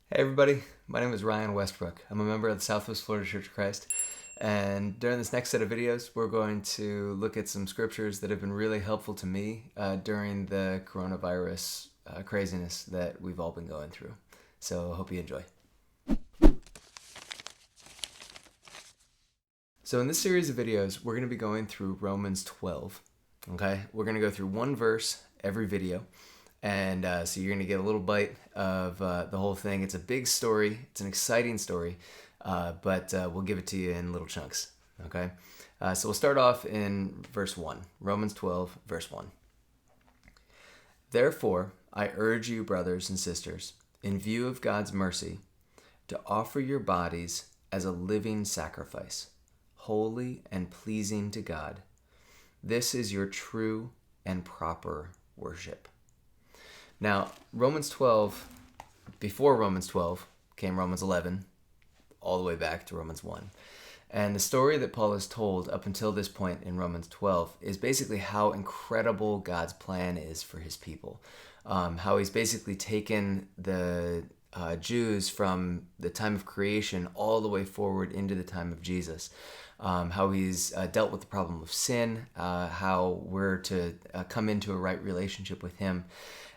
Hey everybody, my name is Ryan Westbrook. I'm a member of the Southwest Florida Church of Christ, and during this next set of videos, we're going to look at some scriptures that have been really helpful to me during the coronavirus craziness that we've all been going through. So I hope you enjoy. So in this series of videos, we're going to be going through Romans 12. Okay, we're going to go through one verse every video. And so you're going to get a little bite of the whole thing. It's a big story. It's an exciting story, but we'll give it to you in little chunks. Okay? So we'll start off in verse 1. Romans 12, verse 1. Therefore, I urge you, brothers and sisters, in view of God's mercy, to offer your bodies as a living sacrifice, holy and pleasing to God. This is your true and proper worship. Now, Romans 12, before Romans 12 came Romans 11, all the way back to Romans 1. And the story that Paul has told up until this point in Romans 12 is basically how incredible God's plan is for his people. How he's basically taken the Jews from the time of creation all the way forward into the time of Jesus. How he's dealt with the problem of sin, how we're to come into a right relationship with him.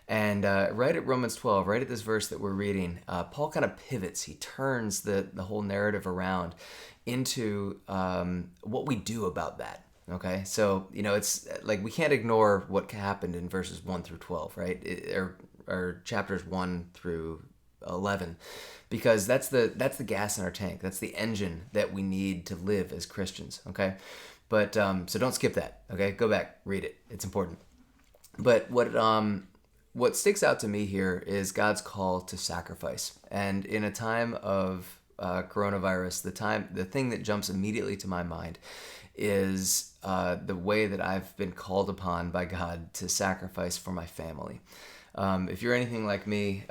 And right at Romans 12, right at this verse that we're reading, Paul kind of pivots. He turns the whole narrative around into what we do about that. Okay, so it's like we can't ignore what happened in verses 1 through 12, right? Or chapters 1 through 11, because that's the gas in our tank. That's the engine that we need to live as Christians. Okay, but so don't skip that. Okay, go back, read it. It's important. But what sticks out to me here is God's call to sacrifice. And in a time of coronavirus, the thing that jumps immediately to my mind is the way that I've been called upon by God to sacrifice for my family. If you're anything like me,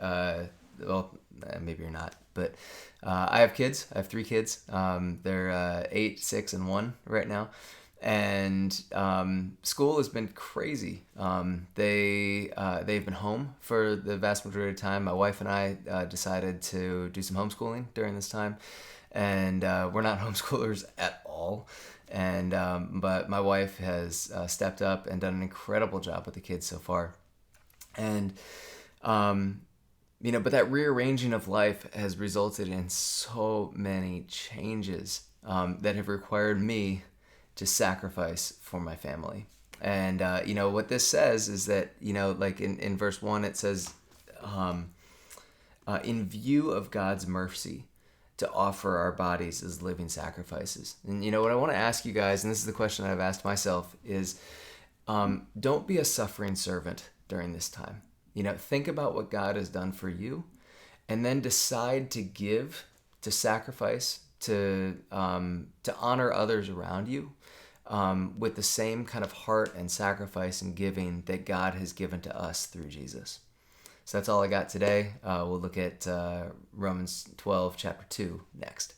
maybe you're not, but I have kids. I have 3 kids. They're 8, 6, and 1 right now. And school has been crazy. They've been home for the vast majority of the time. My wife and I decided to do some homeschooling during this time, and we're not homeschoolers at all. And but my wife has stepped up and done an incredible job with the kids so far. And but that rearranging of life has resulted in so many changes that have required me to sacrifice for my family. And what this says is that like in verse 1 it says in view of God's mercy, to offer our bodies as living sacrifices. And what I want to ask you guys, and this is the question I've asked myself, is don't be a suffering servant during this time. Think about what God has done for you, and then decide to give, to sacrifice, to honor others around you with the same kind of heart and sacrifice and giving that God has given to us through Jesus. So that's all I got today. We'll look at Romans 12, chapter 2 next.